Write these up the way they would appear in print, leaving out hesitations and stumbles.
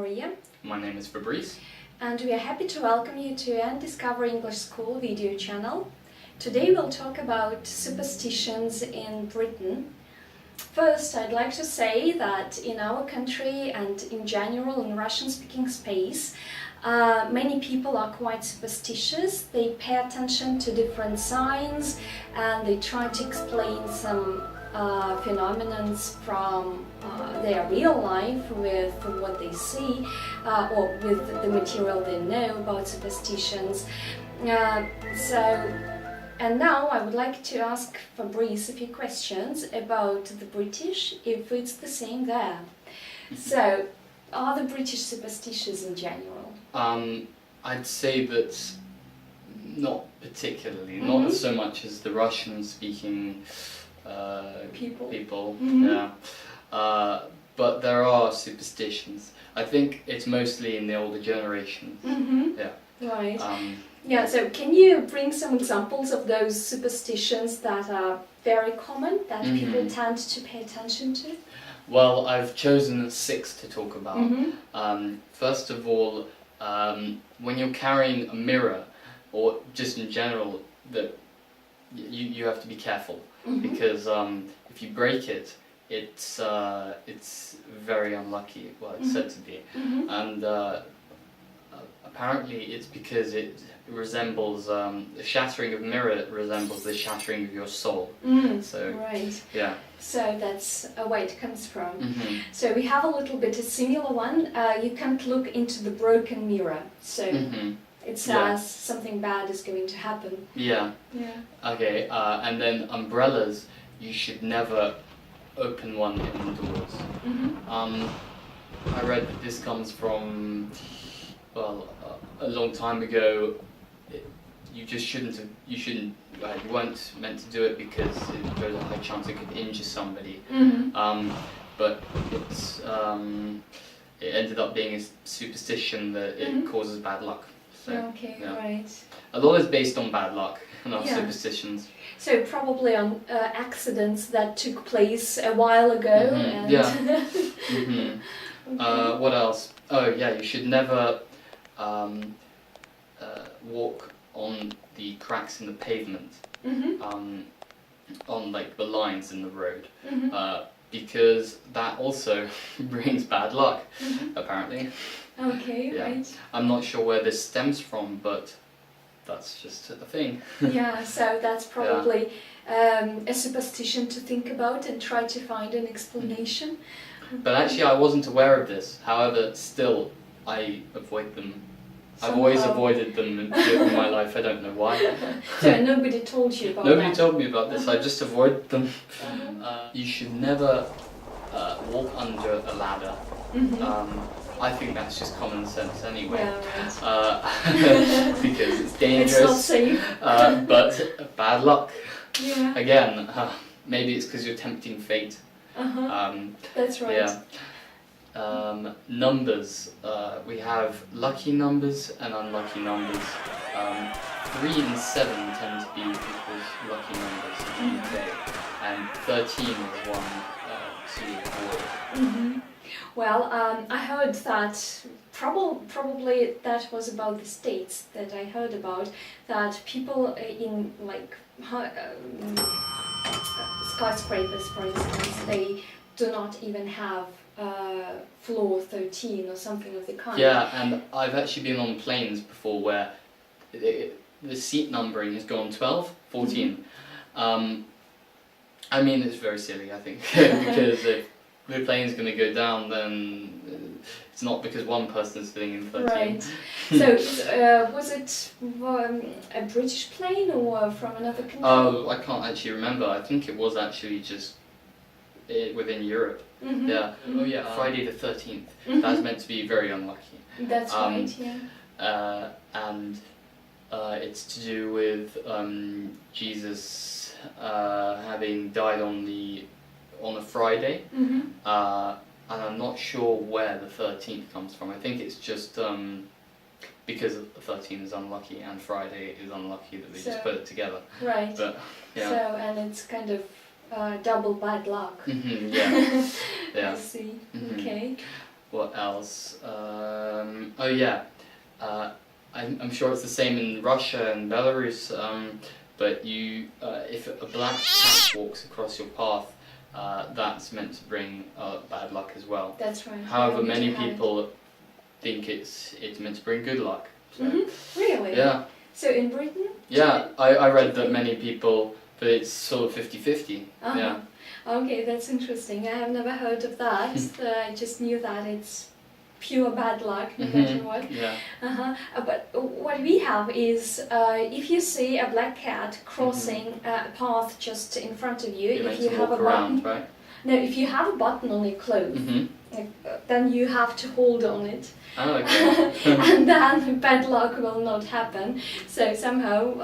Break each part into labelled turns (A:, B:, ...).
A: Maria.
B: My name is Fabrice.
A: And we are happy to welcome you to And Discover English School video channel. Today we'll talk about superstitions in Britain. First, I'd like to say that in our country and in general in Russian-speaking space, many people are quite superstitious. They pay attention to different signs and they try to explain some phenomena from their real life with what they see or with the material they know about superstitions. And now I would like to ask Fabrice a few questions about the British, if it's the same there. So, are the British superstitious in general?
B: I'd say that not particularly, not so much as the Russian-speaking people. Yeah. But there are superstitions. I think it's mostly in the older generations. Yeah.
A: Right. Yeah, so can you bring some examples of those superstitions that are very common, that people tend to pay attention to?
B: Well, I've chosen 6 to talk about. First of all, when you're carrying a mirror, or just in general, that you have to be careful, because if you break it, it's very unlucky. Well, it's said to be, and apparently it's because it resembles the shattering of a mirror resembles the shattering of your soul. So
A: right.
B: Yeah.
A: So that's where it comes from. So we have a little bit a similar one. You can't look into the broken mirror. So it says something bad is going to happen.
B: Yeah.
A: Yeah.
B: Okay. And then umbrellas, you should never open one indoors. I read that this comes from, well, a long time ago. You weren't meant to do it because there's a high chance it could injure somebody. But it ended up being a superstition that it causes bad luck. So,
A: okay,
B: yeah.
A: right.
B: A lot is based on bad luck, not superstitions.
A: So probably on accidents that took place a while ago. And
B: Okay. What else? Oh yeah, you should never walk on the cracks in the pavement, on like the lines in the road, because that also brings bad luck, apparently.
A: Okay,
B: Yeah.
A: right.
B: I'm not sure where this stems from, but that's just a thing.
A: Yeah, so that's probably a superstition to think about and try to find an explanation.
B: But actually I wasn't aware of this, however still I avoid them. I've always avoided them in my life, I don't know why.
A: So nobody told you about
B: Nobody
A: that?
B: told me about this, I just avoid them. You should never walk under a ladder. I think that's just common sense anyway.
A: Yeah, right.
B: Because it's dangerous.
A: It's not safe.
B: But bad luck.
A: Yeah.
B: Again, maybe it's because you're tempting fate.
A: That's right.
B: Yeah. Numbers. We have lucky numbers and unlucky numbers. 3 and 7 tend to be people's lucky numbers in the UK, and 13 is one to avoid.
A: Well, I heard that probably that was about the States that I heard about, that people in like skyscrapers, for instance, they do not even have floor 13 or something of the kind.
B: Yeah, and I've actually been on planes before where the seat numbering has gone 12, 14. I mean, it's very silly, I think, because if the plane's going to go down, then it's not because one person is sitting in 13.
A: Right. So, was it a British plane or from another country?
B: Oh, I can't actually remember. I think it was actually just within Europe. Yeah. Oh yeah. Friday the 13th. That's meant to be very unlucky.
A: That's right. Yeah.
B: And it's to do with Jesus having died on a Friday. And I'm not sure where the 13th comes from. I think it's just because the 13 is unlucky and Friday is unlucky that they just put it together.
A: Right.
B: But yeah.
A: So, and it's kind of double bad luck.
B: Yeah. Yeah.
A: I see. Okay.
B: What else? Oh yeah, I'm sure it's the same in Russia and Belarus. But you, if a black cat walks across your path, that's meant to bring bad luck as well.
A: That's right.
B: However, many people think it's meant to bring good luck. So,
A: Really?
B: Yeah.
A: So in Britain?
B: Yeah, I read that many people, but it's sort of 50-50. Yeah.
A: Okay, that's interesting. I have never heard of that. I just knew that it's pure bad luck, no matter what.
B: Yeah.
A: But what we have is, if you see a black cat crossing a path just in front of you, if you have a button,
B: right?
A: No, if you have a button on your clothes, then you have to hold on it.
B: Oh, okay.
A: And then bad luck will not happen. So somehow,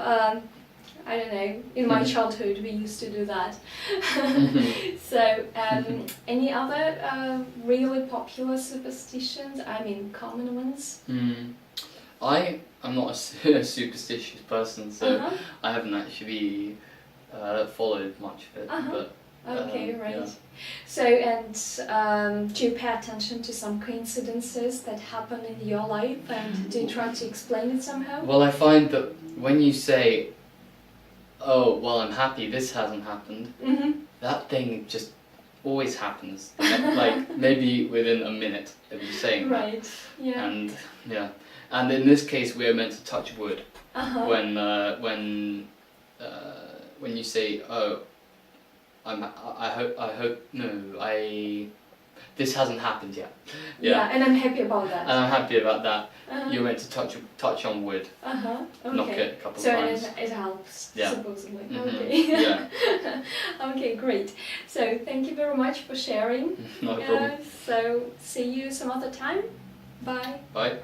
A: I don't know, in my childhood we used to do that. So, any other really popular superstitions? I mean, common ones?
B: I'm not a superstitious person, so I haven't actually followed much of it. But,
A: okay, right.
B: Yeah.
A: So, and do you pay attention to some coincidences that happen in your life, and do you try to explain it somehow?
B: Well, I find that when you say, oh, well, I'm happy this hasn't happened, that thing just always happens. Like, maybe within a minute of you saying that.
A: Right, yeah.
B: And, yeah. And in this case, we're meant to touch wood. When you say, oh, this hasn't happened yet.
A: Yeah, and I'm happy about that.
B: And I'm happy about that. You're meant to touch on wood.
A: Okay.
B: Knock it a couple of
A: so
B: times.
A: So it helps,
B: Yeah.
A: supposedly. Okay.
B: Yeah.
A: Okay, great. So thank you very much for sharing.
B: No problem.
A: So see you some other time. Bye.
B: Bye.